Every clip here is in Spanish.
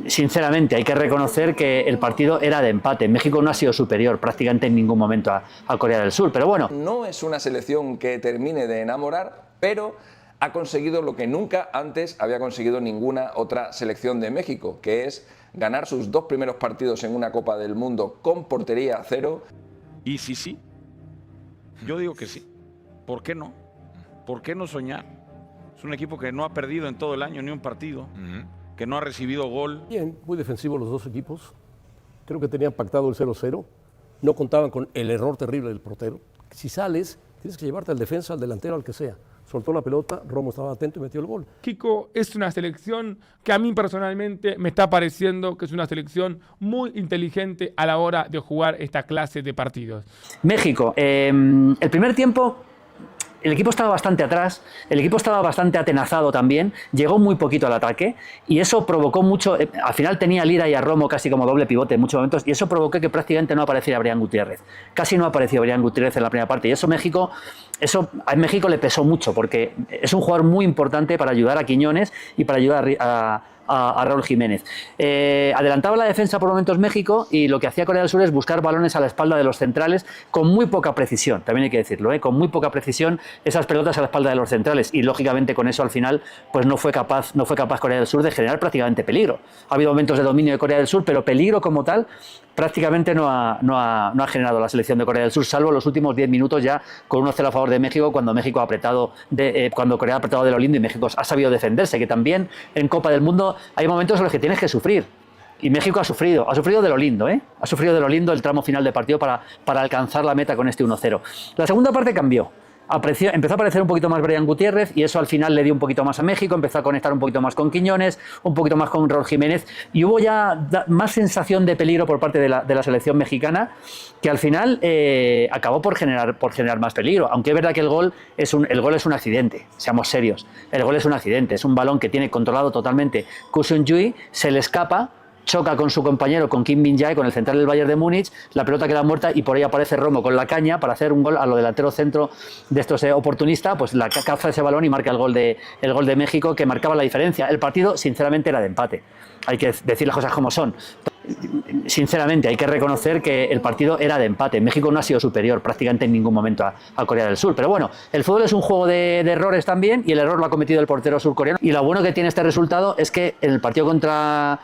Sinceramente, hay que reconocer que el partido era de empate. México no ha sido superior prácticamente en ningún momento a Corea del Sur, pero bueno. No es una selección que termine de enamorar, pero ha conseguido lo que nunca antes había conseguido ninguna otra selección de México, que es ganar sus 2 primeros partidos en una Copa del Mundo con portería a cero. Y sí, yo digo que sí. ¿Por qué no? ¿Por qué no soñar? Es un equipo que no ha perdido en todo el año ni un partido, que no ha recibido gol. Bien, muy defensivos los dos equipos. Creo que tenían pactado el 0-0. No contaban con el error terrible del portero. Si sales, tienes que llevarte al defensa, al delantero, al que sea. Soltó la pelota, Romo estaba atento y metió el gol. México es una selección que a mí personalmente me está pareciendo que es una selección muy inteligente a la hora de jugar esta clase de partidos. México, el primer tiempo el equipo estaba bastante atrás, el equipo estaba bastante atenazado también, llegó muy poquito al ataque y eso provocó mucho, al final tenía a Lira y a Romo casi como doble pivote en muchos momentos y eso provocó que prácticamente no apareciera Brian Gutiérrez. Casi no apareció Brian Gutiérrez en la primera parte y eso a México le pesó mucho porque es un jugador muy importante para ayudar a Quiñones y para ayudar a Raúl Jiménez. Adelantaba la defensa por momentos México y lo que hacía Corea del Sur es buscar balones a la espalda de los centrales con muy poca precisión, también hay que decirlo, con muy poca precisión esas pelotas a la espalda de los centrales y lógicamente con eso al final pues no fue capaz Corea del Sur de generar prácticamente peligro. Ha habido momentos de dominio de Corea del Sur, pero peligro como tal prácticamente no ha generado la selección de Corea del Sur, salvo los últimos 10 minutos ya con 1-0 a favor de México cuando México ha apretado cuando Corea ha apretado de lo lindo y México ha sabido defenderse, que también en Copa del Mundo hay momentos en los que tienes que sufrir. Y México ha sufrido de lo lindo, ha sufrido de lo lindo el tramo final del partido para alcanzar la meta con este 1-0. La segunda parte cambió. Empezó a aparecer un poquito más Brian Gutiérrez y eso al final le dio un poquito más a México, empezó a conectar un poquito más con Quiñones, un poquito más con Raúl Jiménez y hubo ya más sensación de peligro por parte de la selección mexicana que al final acabó por generar más peligro, aunque es verdad que el gol es un accidente, seamos serios, el gol es un accidente, es un balón que tiene controlado totalmente Koo Seung-jae, se le escapa, choca con su compañero, con Kim Min-jae, con el central del Bayern de Múnich, la pelota queda muerta y por ahí aparece Romo con la caña para hacer un gol a lo delantero centro de estos oportunistas, pues la caza ese balón y marca el gol de México que marcaba la diferencia. El partido sinceramente era de empate, hay que decir las cosas como son. Sinceramente, hay que reconocer que el partido era de empate. México no ha sido superior prácticamente en ningún momento a Corea del Sur. Pero bueno, el fútbol es un juego de errores también y el error lo ha cometido el portero surcoreano. Y lo bueno que tiene este resultado es que en el partido contra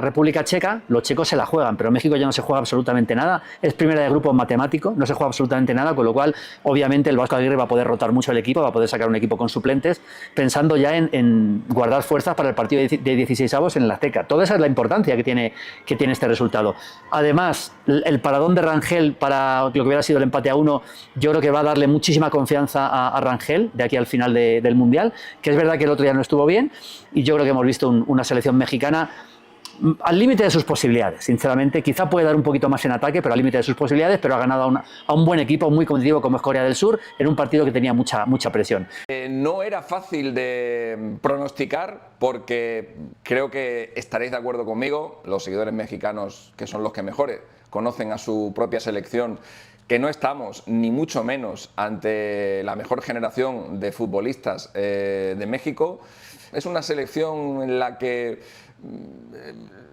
República Checa, los checos se la juegan, pero México ya no se juega absolutamente nada, es primera de grupo matemático, no se juega absolutamente nada, con lo cual obviamente el Vasco Aguirre va a poder rotar mucho el equipo, va a poder sacar un equipo con suplentes, pensando ya en guardar fuerzas para el partido de 16avos en el Azteca. Toda esa es la importancia que tiene este resultado. Además, el paradón de Rangel para lo que hubiera sido el empate a 1, yo creo que va a darle muchísima confianza a Rangel de aquí al final del Mundial, que es verdad que el otro día no estuvo bien, y yo creo que hemos visto una selección mexicana al límite de sus posibilidades, sinceramente, quizá puede dar un poquito más en ataque, pero al límite de sus posibilidades, pero ha ganado a un buen equipo muy competitivo como es Corea del Sur, en un partido que tenía mucha presión. No era fácil de pronosticar porque creo que estaréis de acuerdo conmigo, los seguidores mexicanos, que son los que mejores conocen a su propia selección, que no estamos ni mucho menos ante la mejor generación de futbolistas de México. Es una selección en la que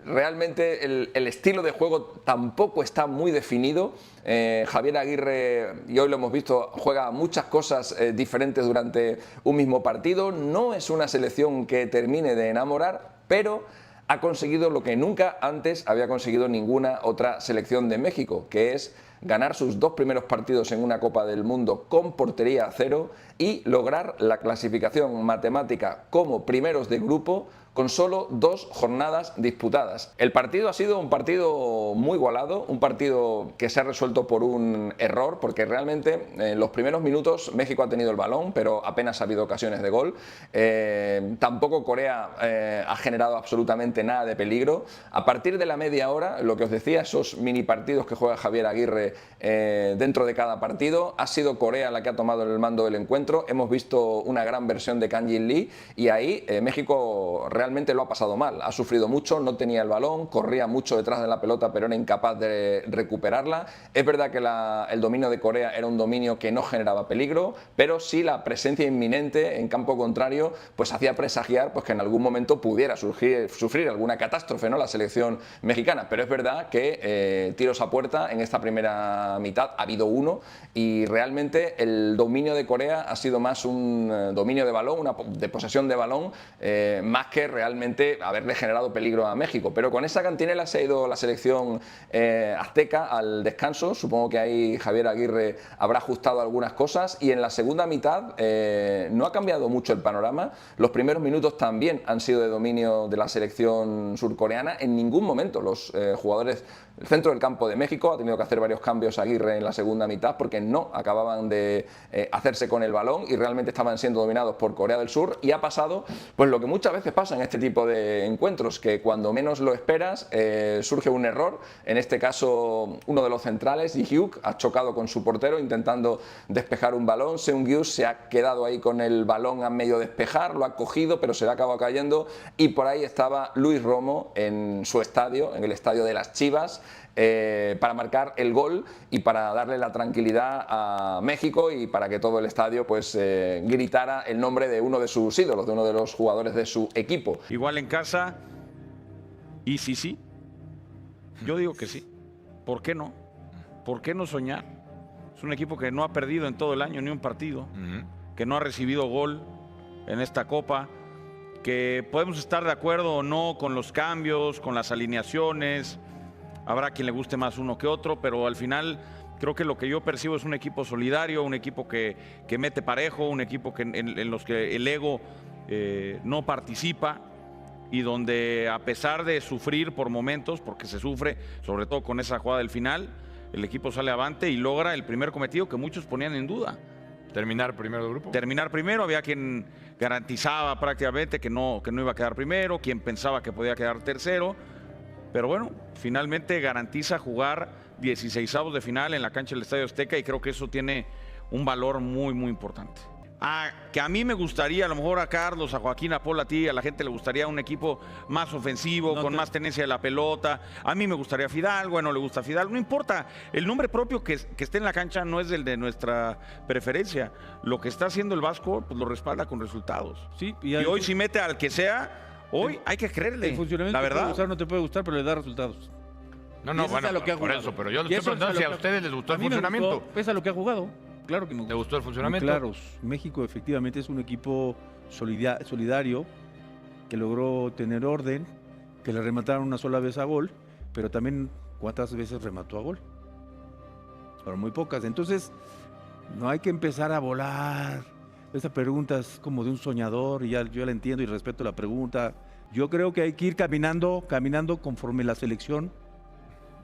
realmente el estilo de juego tampoco está muy definido. Javier Aguirre, y hoy lo hemos visto, juega muchas cosas diferentes durante un mismo partido. No es una selección que termine de enamorar, pero ha conseguido lo que nunca antes había conseguido ninguna otra selección de México, que es ganar sus 2 primeros partidos en una Copa del Mundo con portería a cero y lograr la clasificación matemática como primeros de grupo con solo 2 jornadas disputadas. El partido ha sido un partido muy igualado, un partido que se ha resuelto por un error, porque realmente en los primeros minutos México ha tenido el balón, pero apenas ha habido ocasiones de gol. Tampoco Corea ha generado absolutamente nada de peligro. A partir de la media hora, lo que os decía, esos mini partidos que juega Javier Aguirre dentro de cada partido, ha sido Corea la que ha tomado el mando del encuentro. Hemos visto una gran versión de Kang Jin Lee y ahí México realmente realmente lo ha pasado mal. Ha sufrido mucho, no tenía el balón, corría mucho detrás de la pelota, pero era incapaz de recuperarla. Es verdad que el dominio de Corea era un dominio que no generaba peligro, pero sí la presencia inminente en campo contrario pues hacía presagiar pues, que en algún momento pudiera sufrir alguna catástrofe, ¿no?, la selección mexicana. Pero es verdad que tiros a puerta en esta primera mitad ha habido uno, y realmente el dominio de Corea ha sido más un dominio de balón, de posesión de balón, más que realmente haberle generado peligro a México. Pero con esa cantinela se ha ido la selección azteca al descanso. Supongo que ahí Javier Aguirre habrá ajustado algunas cosas, y en la segunda mitad no ha cambiado mucho el panorama. Los primeros minutos también han sido de dominio de la selección surcoreana. En ningún momento los jugadores, el centro del campo de México ha tenido que hacer varios cambios Aguirre en la segunda mitad porque no acababan de hacerse con el balón y realmente estaban siendo dominados por Corea del Sur. Y ha pasado pues lo que muchas veces pasa en este tipo de encuentros, que cuando menos lo esperas surge un error. En este caso, uno de los centrales, Ji-hyuk, ha chocado con su portero intentando despejar un balón. Seung-gyu se ha quedado ahí con el balón a medio despejar, lo ha cogido pero se le ha acabado cayendo, y por ahí estaba Luis Romo en su estadio, en el estadio de las Chivas, para marcar el gol y para darle la tranquilidad a México y para que todo el estadio pues gritara el nombre de uno de sus ídolos, de uno de los jugadores de su equipo. Igual en casa, y sí, yo digo que sí. ¿Por qué no? ¿Por qué no soñar? Es un equipo que no ha perdido en todo el año ni un partido, que no ha recibido gol en esta Copa, que podemos estar de acuerdo o no con los cambios, con las alineaciones. Habrá quien le guste más uno que otro, pero al final creo que lo que yo percibo es un equipo solidario, un equipo que mete parejo, un equipo en los que el ego no participa, y donde a pesar de sufrir por momentos, porque se sufre, sobre todo con esa jugada del final, el equipo sale avante y logra el primer cometido que muchos ponían en duda. ¿Terminar primero del grupo? Terminar primero. Había quien garantizaba prácticamente que no iba a quedar primero, quien pensaba que podía quedar tercero. Pero bueno, finalmente garantiza jugar 16avos de final en la cancha del Estadio Azteca, y creo que eso tiene un valor muy, muy importante. Que a mí me gustaría, a lo mejor a Carlos, a Joaquín, a Paul, a ti, a la gente le gustaría un equipo más ofensivo, con más tenencia de la pelota. A mí me gustaría Fidalgo, no le gusta Fidalgo. No importa, el nombre propio que esté en la cancha no es el de nuestra preferencia. Lo que está haciendo el Vasco, pues lo respalda con resultados. Sí, y hoy si mete al que sea, hoy hay que creerle. El funcionamiento la verdad. te puede gustar, no te puede gustar, pero le da resultados. No, bueno, por eso, pero yo le estoy preguntando si a ustedes les gustó el funcionamiento. Pese a lo que ha jugado, claro que me ¿Te gustó el funcionamiento? Claro, México efectivamente es un equipo solidario, que logró tener orden, que le remataron una sola vez a gol, pero también ¿cuántas veces remató a gol? Fueron muy pocas. Entonces, no hay que empezar a volar. Esta pregunta es como de un soñador, y yo la entiendo y respeto la pregunta. Yo creo que hay que ir caminando conforme la selección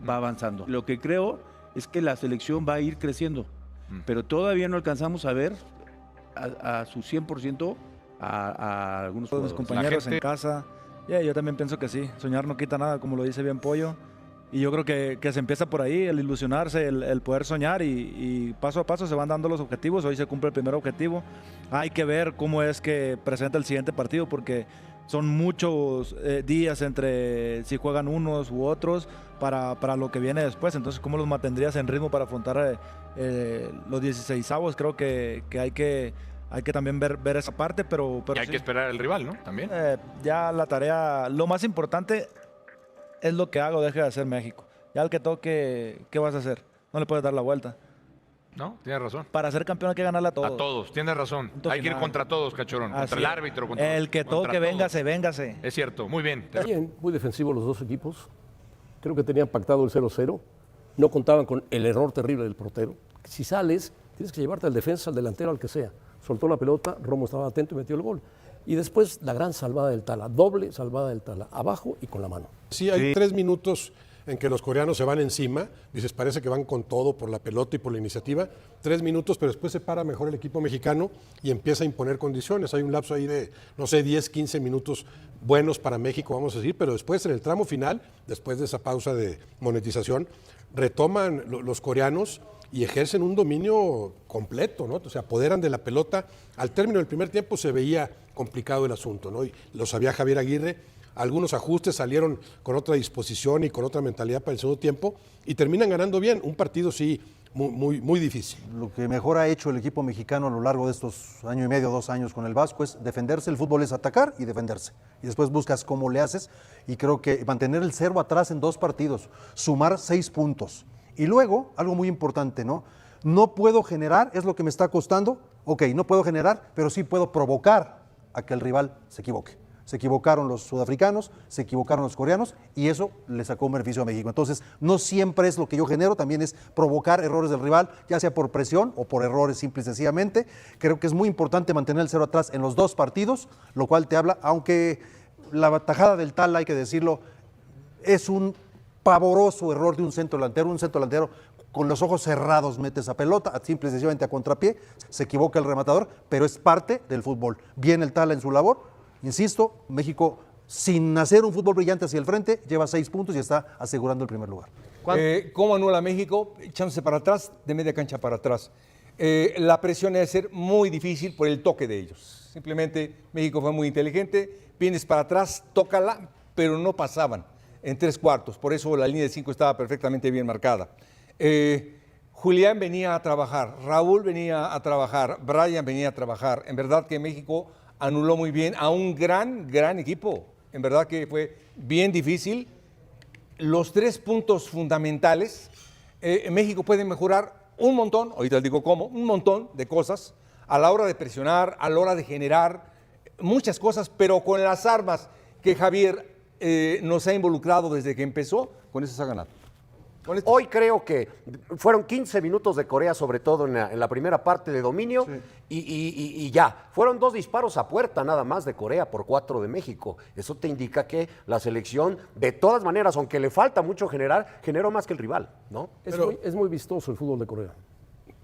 va avanzando. Lo que creo es que la selección va a ir creciendo, pero todavía no alcanzamos a ver a su 100% a algunos Todos mis compañeros en casa. Yo también pienso que sí. Soñar no quita nada, como lo dice bien Pollo. Y yo creo que se empieza por ahí, el ilusionarse, el poder soñar, y paso a paso se van dando los objetivos. Hoy se cumple el primer objetivo. Hay que ver cómo es que presenta el siguiente partido, porque son muchos días entre si juegan unos u otros para lo que viene después. Entonces, ¿cómo los mantendrías en ritmo para afrontar los 16avos? Creo que hay que también ver esa parte, pero y hay que esperar al rival, ¿no? También. Ya la tarea, lo más importante es lo que haga o deje de hacer México. Ya al que toque, ¿qué vas a hacer? No le puedes dar la vuelta. No, tienes razón. Para ser campeón hay que ganarle a todos. A todos, tienes razón. Hay que ir contra todos, Cachorón. Contra el árbitro. El que toque, véngase. Es cierto, muy bien. Bien, muy defensivos los dos equipos. Creo que tenían pactado el 0-0. No contaban con el error terrible del portero. Si sales, tienes que llevarte al defensa, al delantero, al que sea. Soltó la pelota, Romo estaba atento y metió el gol. Y después la gran salvada del Tala, doble salvada del Tala, abajo y con la mano. Sí, hay 3 minutos en que los coreanos se van encima, dices, parece que van con todo por la pelota y por la iniciativa, 3 minutos, pero después se para mejor el equipo mexicano y empieza a imponer condiciones. Hay un lapso ahí de, 10, 15 minutos buenos para México, vamos a decir, pero después en el tramo final, después de esa pausa de monetización, retoman los coreanos y ejercen un dominio completo, ¿no? O sea, apoderan de la pelota. Al término del primer tiempo se veía complicado el asunto, ¿no? Y lo sabía Javier Aguirre. Algunos ajustes salieron con otra disposición y con otra mentalidad para el segundo tiempo y terminan ganando bien. Un partido sí muy difícil. Lo que mejor ha hecho el equipo mexicano a lo largo de estos año y medio, 2 años con el Vasco es defenderse. El fútbol es atacar y defenderse. Y después buscas cómo le haces. Y creo que mantener el 0 atrás en 2 partidos, sumar 6 puntos. Y luego, algo muy importante, ¿no? No puedo generar, es lo que me está costando. Ok, no puedo generar, pero sí puedo provocar a que el rival se equivoque. Se equivocaron los sudafricanos, se equivocaron los coreanos y eso le sacó un beneficio a México. Entonces, no siempre es lo que yo genero, también es provocar errores del rival, ya sea por presión o por errores simple y sencillamente. Creo que es muy importante mantener el 0 atrás en los 2 partidos, lo cual te habla, aunque la tajada del Tal, hay que decirlo, es un pavoroso error de un centro delantero con los ojos cerrados mete esa pelota, simple y sencillamente a contrapié, se equivoca el rematador, pero es parte del fútbol. Bien el Tala en su labor. Insisto, México, sin hacer un fútbol brillante hacia el frente, lleva 6 puntos y está asegurando el primer lugar. ¿Cómo anula México? Echándose para atrás, de media cancha para atrás. La presión debe ser muy difícil por el toque de ellos. Simplemente México fue muy inteligente, vienes para atrás, tócala, pero no pasaban en 3/4. Por eso la línea de 5 estaba perfectamente bien marcada. Julián venía a trabajar, Raúl venía a trabajar, Brian venía a trabajar. En verdad que México anuló muy bien a un gran equipo. En verdad que fue bien difícil. Los 3 puntos fundamentales, México puede mejorar un montón, ahorita les digo cómo, un montón de cosas a la hora de presionar, a la hora de generar muchas cosas, pero con las armas que Javier nos ha involucrado desde que empezó, con eso se ha ganado. Hoy creo que fueron 15 minutos de Corea, sobre todo en la primera parte de dominio, y ya. Fueron 2 disparos a puerta nada más de Corea por 4 de México. Eso te indica que la selección, de todas maneras, aunque le falta mucho generar, generó más que el rival, ¿no? Es muy vistoso el fútbol de Corea.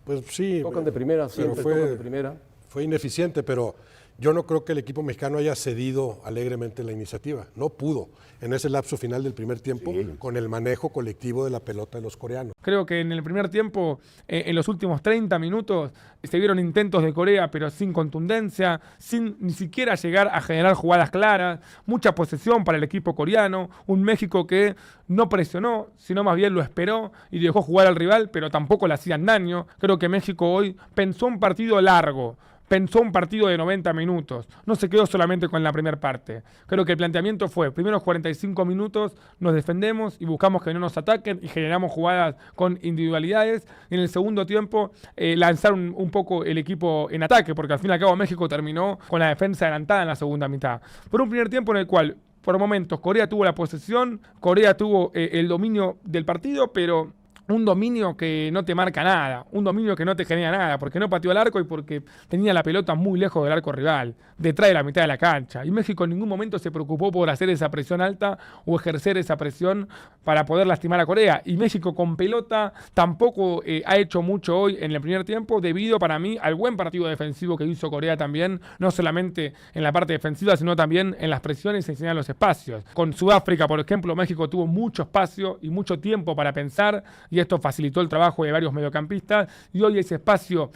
Pues sí. Tocan de primera, siempre tocan de primera. Fue ineficiente, pero yo no creo que el equipo mexicano haya cedido alegremente la iniciativa. No pudo en ese lapso final del primer tiempo con el manejo colectivo de la pelota de los coreanos. Creo que en el primer tiempo, en los últimos 30 minutos, se vieron intentos de Corea, pero sin contundencia, sin ni siquiera llegar a generar jugadas claras, mucha posesión para el equipo coreano, un México que no presionó, sino más bien lo esperó y dejó jugar al rival, pero tampoco le hacían daño. Creo que México hoy pensó un partido largo, pensó un partido de 90 minutos, no se quedó solamente con la primera parte. Creo que el planteamiento fue, primeros 45 minutos nos defendemos y buscamos que no nos ataquen y generamos jugadas con individualidades. Y en el segundo tiempo lanzar un poco el equipo en ataque, porque al fin y al cabo México terminó con la defensa adelantada en la segunda mitad. Por un primer tiempo en el cual, por momentos, Corea tuvo la posesión, Corea tuvo el dominio del partido, pero un dominio que no te marca nada, un dominio que no te genera nada, porque no pateó al arco y porque tenía la pelota muy lejos del arco rival, detrás de la mitad de la cancha. Y México en ningún momento se preocupó por hacer esa presión alta o ejercer esa presión para poder lastimar a Corea. Y México con pelota tampoco ha hecho mucho hoy en el primer tiempo, debido para mí al buen partido defensivo que hizo Corea también, no solamente en la parte defensiva, sino también en las presiones y enseñar los espacios. Con Sudáfrica, por ejemplo, México tuvo mucho espacio y mucho tiempo para pensar, y esto facilitó el trabajo de varios mediocampistas, y hoy ese espacio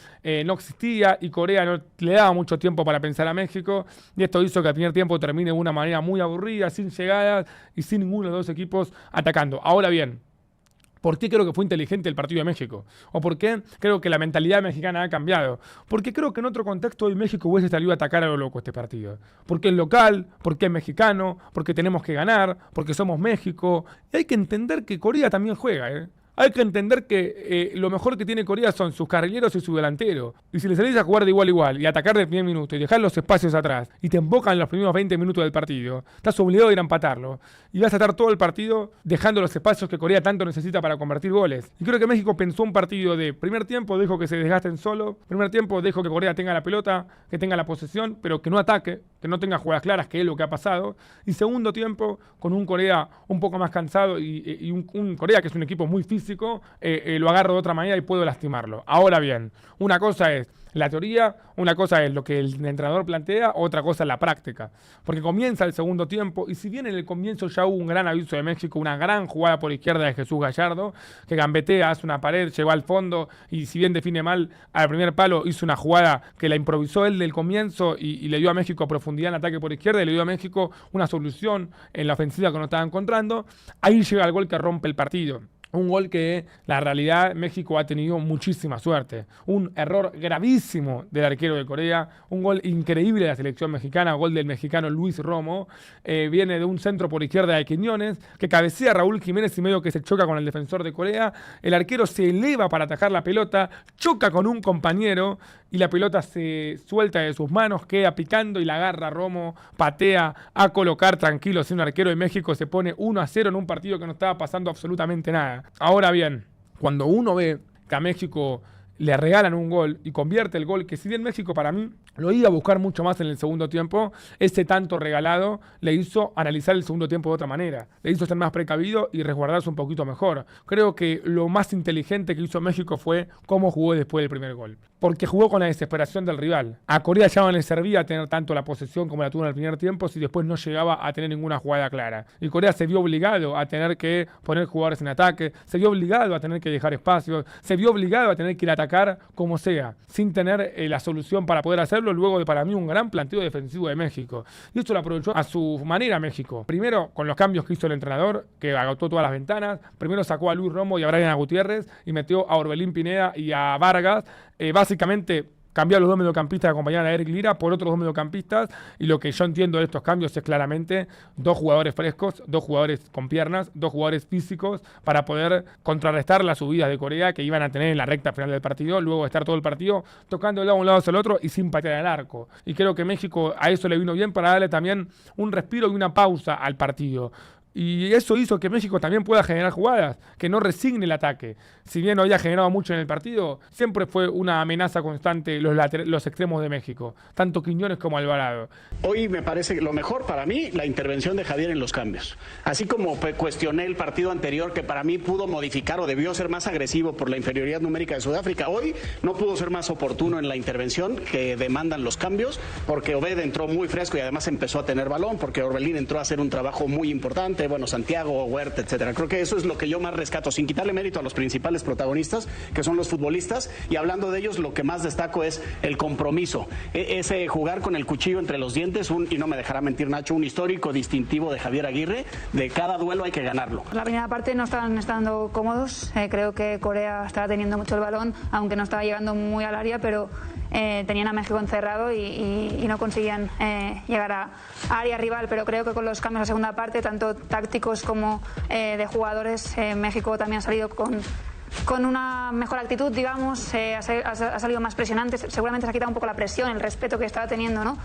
no existía y Corea no le daba mucho tiempo para pensar a México, y esto hizo que el primer tiempo termine de una manera muy aburrida, sin llegadas y sin ninguno de los 2 equipos atacando. Ahora bien, ¿por qué creo que fue inteligente el partido de México? ¿O por qué creo que la mentalidad mexicana ha cambiado? Porque creo que en otro contexto hoy México hubiese salido a atacar a lo loco este partido. Porque es local, porque es mexicano, porque tenemos que ganar, porque somos México. Y hay que entender que Corea también juega, ¿eh? Hay que entender que lo mejor que tiene Corea son sus carrileros y su delantero. Y si le salís a jugar de igual a igual y atacar de primer minuto y dejar los espacios atrás y te embocan los primeros 20 minutos del partido, estás obligado a ir a empatarlo. Y vas a estar todo el partido dejando los espacios que Corea tanto necesita para convertir goles. Y creo que México pensó un partido de primer tiempo, dejó que se desgasten solo. Primer tiempo dejó que Corea tenga la pelota, que tenga la posesión, pero que no ataque, que no tenga jugadas claras, que es lo que ha pasado. Y segundo tiempo, con un Corea un poco más cansado y un Corea que es un equipo muy físico, físico, lo agarro de otra manera y puedo lastimarlo. Ahora bien, una cosa es la teoría, una cosa es lo que el entrenador plantea, otra cosa es la práctica. Porque comienza el segundo tiempo y si bien en el comienzo ya hubo un gran aviso de México, una gran jugada por izquierda de Jesús Gallardo, que gambetea, hace una pared, llegó al fondo y si bien define mal al primer palo, hizo una jugada que la improvisó él del comienzo y le dio a México profundidad en ataque por izquierda y le dio a México una solución en la ofensiva que no estaba encontrando. Ahí llega el gol que rompe el partido. Un gol que, la realidad, México ha tenido muchísima suerte. Un error gravísimo del arquero de Corea, un gol increíble de la selección mexicana, gol del mexicano Luis Romo. Viene de un centro por izquierda de Quiñones, que cabecea a Raúl Jiménez y medio que se choca con el defensor de Corea. El arquero se eleva para atajar la pelota, choca con un compañero y la pelota se suelta de sus manos, queda picando y la agarra Romo, patea a colocar tranquilo. Si un arquero de México se pone 1-0 en un partido que no estaba pasando absolutamente nada. Ahora bien, cuando uno ve que a México le regalan un gol y convierte el gol, que si bien México para mí lo iba a buscar mucho más en el segundo tiempo, ese tanto regalado le hizo analizar el segundo tiempo de otra manera, le hizo ser más precavido y resguardarse un poquito mejor. Creo que lo más inteligente que hizo México fue cómo jugó después del primer gol, porque jugó con la desesperación del rival. A Corea ya no le servía tener tanto la posesión como la tuvo en el primer tiempo si después no llegaba a tener ninguna jugada clara. Y Corea se vio obligado a tener que poner jugadores en ataque, se vio obligado a tener que dejar espacios, se vio obligado a tener que ir a atacar como sea, sin tener la solución para poder hacerlo, luego de para mí un gran planteo defensivo de México. Y esto lo aprovechó a su manera México. Primero, con los cambios que hizo el entrenador, que agotó todas las ventanas. Primero sacó a Luis Romo y a Brian Gutiérrez y metió a Orbelín Pineda y a Vargas. Básicamente cambió a los dos mediocampistas que acompañaban a Eric Lira por otros dos mediocampistas, y lo que yo entiendo de estos cambios es claramente dos jugadores frescos, dos jugadores con piernas, dos jugadores físicos para poder contrarrestar las subidas de Corea que iban a tener en la recta final del partido, luego de estar todo el partido tocando de un lado hacia el otro y sin patear al arco. Y creo que México a eso le vino bien para darle también un respiro y una pausa al partido. Y eso hizo que México también pueda generar jugadas, que no resigne el ataque. Si bien no había generado mucho en el partido, siempre fue una amenaza constante los extremos de México, tanto Quiñones como Alvarado. Hoy me parece lo mejor para mí la intervención de Javier en los cambios. Así como cuestioné el partido anterior, que para mí pudo modificar o debió ser más agresivo por la inferioridad numérica de Sudáfrica, hoy no pudo ser más oportuno en la intervención que demandan los cambios, porque Obed entró muy fresco y además empezó a tener balón, porque Orbelín entró a hacer un trabajo muy importante. Bueno, Santiago, Huerta, etcétera. Creo que eso es lo que yo más rescato, sin quitarle mérito a los principales protagonistas, que son los futbolistas, y hablando de ellos, lo que más destaco es el compromiso, ese jugar con el cuchillo entre los dientes, y no me dejará mentir Nacho, un histórico distintivo de Javier Aguirre, de cada duelo hay que ganarlo. La primera parte no estaban estando cómodos, creo que Corea estaba teniendo mucho el balón, aunque no estaba llegando muy al área, pero tenían a México encerrado y no conseguían llegar a área rival, pero creo que con los cambios en la segunda parte, tanto tácticos como de jugadores, México también ha salido con una mejor actitud, digamos, ha salido más presionante, seguramente se ha quitado un poco la presión, el respeto que estaba teniendo, ¿no?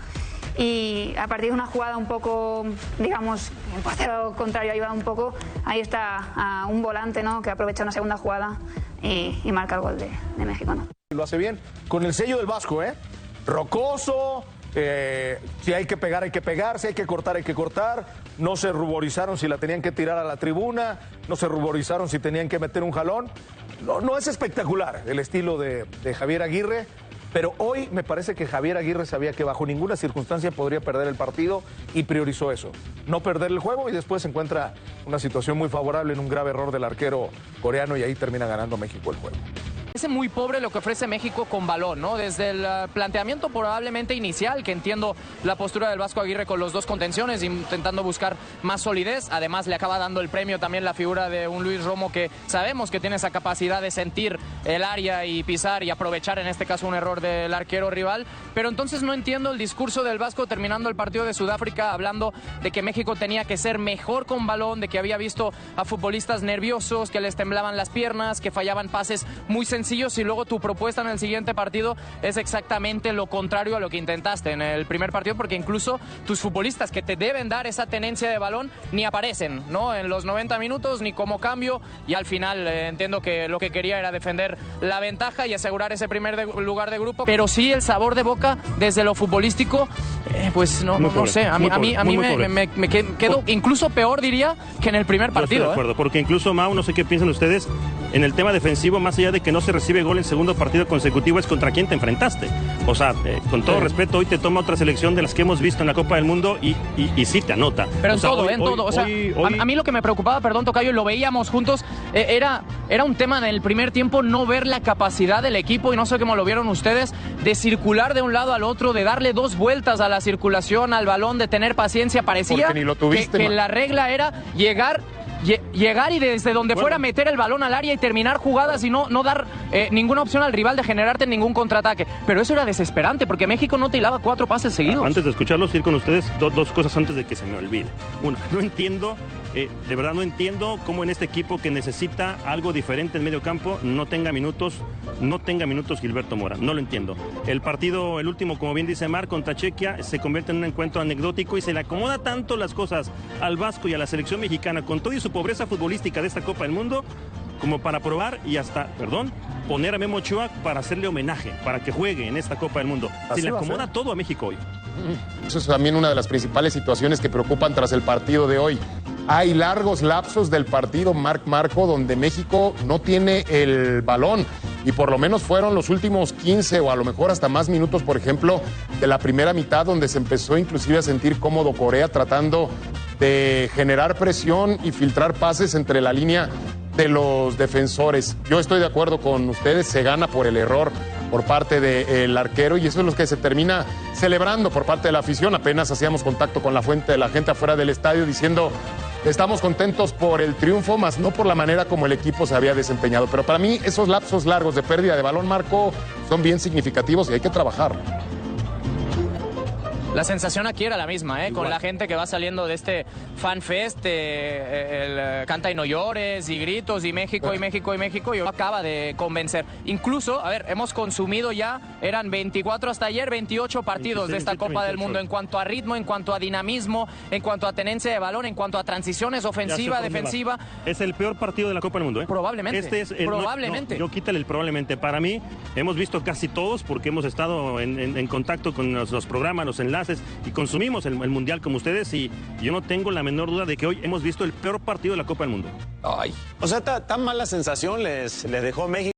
Y a partir de una jugada un poco, digamos, el portero contrario ayuda un poco, ahí está un volante, ¿no?, que aprovecha una segunda jugada y marca el gol de México, ¿no? Lo hace bien, con el sello del Vasco, rocoso, si hay que pegar, hay que pegar, si hay que cortar, no se ruborizaron si la tenían que tirar a la tribuna, no se ruborizaron si tenían que meter un jalón. No es espectacular el estilo de Javier Aguirre, pero hoy me parece que Javier Aguirre sabía que bajo ninguna circunstancia podría perder el partido y priorizó eso, no perder el juego, y después se encuentra una situación muy favorable en un grave error del arquero coreano y ahí termina ganando México el juego. Parece muy pobre lo que ofrece México con balón, ¿no? Desde el planteamiento probablemente inicial, que entiendo la postura del Vasco Aguirre con los dos contenciones, intentando buscar más solidez. Además le acaba dando el premio también la figura de un Luis Romo, que sabemos que tiene esa capacidad de sentir el área y pisar y aprovechar en este caso un error del arquero rival. Pero entonces no entiendo el discurso del Vasco terminando el partido de Sudáfrica hablando de que México tenía que ser mejor con balón, de que había visto a futbolistas nerviosos, que les temblaban las piernas, que fallaban pases muy sencillos, y luego tu propuesta en el siguiente partido es exactamente lo contrario a lo que intentaste en el primer partido, porque incluso tus futbolistas que te deben dar esa tenencia de balón ni aparecen, ¿no?, en los 90 minutos, ni como cambio, y al final entiendo que lo que quería era defender la ventaja y asegurar ese primer lugar de grupo, pero sí el sabor de boca desde lo futbolístico, pues no sé, a mí me quedo incluso peor, diría, que en el primer partido. Yo estoy de acuerdo, porque incluso, Mau, no sé qué piensan ustedes, en el tema defensivo, más allá de que no se recibe gol en segundo partido consecutivo, es contra quién te enfrentaste. O sea, con todo respeto, hoy te toma otra selección de las que hemos visto en la Copa del Mundo y sí te anota. Pero en o sea, todo, hoy, en todo. O sea, a mí lo que me preocupaba, perdón, Tocayo, lo veíamos juntos, era un tema en el primer tiempo no ver la capacidad del equipo, y no sé cómo lo vieron ustedes, de circular de un lado al otro, de darle 2 vueltas a la circulación, al balón, de tener paciencia. Parecía ni lo tuviste, que la regla era llegar y desde donde fuera meter el balón al área y terminar jugadas y no dar ninguna opción al rival de generarte ningún contraataque. Pero eso era desesperante porque México no te hilaba 4 pases seguidos. Antes de escucharlos, ir con ustedes, dos cosas antes de que se me olvide. Una, no entiendo, de verdad no entiendo cómo en este equipo que necesita algo diferente en medio campo no tenga minutos Gilberto Mora. No lo entiendo. El partido, el último, como bien dice Mar, contra Chequia, se convierte en un encuentro anecdótico y se le acomoda tanto las cosas al Vasco y a la selección mexicana con todo y su pobreza futbolística de esta Copa del Mundo, como para probar y hasta, poner a Memo Ochoa para hacerle homenaje, para que juegue en esta Copa del Mundo. Se le acomoda todo a México hoy. Eso es también una de las principales situaciones que preocupan tras el partido de hoy. Hay largos lapsos del partido Marco donde México no tiene el balón y por lo menos fueron los últimos 15 o a lo mejor hasta más minutos, por ejemplo, de la primera mitad donde se empezó inclusive a sentir cómodo Corea tratando de generar presión y filtrar pases entre la línea de los defensores. Yo estoy de acuerdo con ustedes, se gana por el error por parte del arquero y eso es lo que se termina celebrando por parte de la afición. Apenas hacíamos contacto con la gente afuera del estadio diciendo estamos contentos por el triunfo, más no por la manera como el equipo se había desempeñado. Pero para mí esos lapsos largos de pérdida de balón, Marco, son bien significativos y hay que trabajar. La sensación aquí era la misma, con la gente que va saliendo de este FanFest, el canta y no llores, y gritos, y México, y México, y México, y acaba de convencer. Incluso, hemos consumido ya, eran 24 hasta ayer, 28 partidos de esta Copa del Mundo, en cuanto a ritmo, en cuanto a dinamismo, en cuanto a tenencia de balón, en cuanto a transiciones ofensiva, defensiva. Es el peor partido de la Copa del Mundo, Probablemente, probablemente. Yo quítale el probablemente. Para mí, hemos visto casi todos, porque hemos estado en contacto con los programas, los enlaces, y consumimos el Mundial como ustedes, y yo no tengo la menor duda de que hoy hemos visto el peor partido de la Copa del Mundo. O sea, tan mala sensación les dejó México.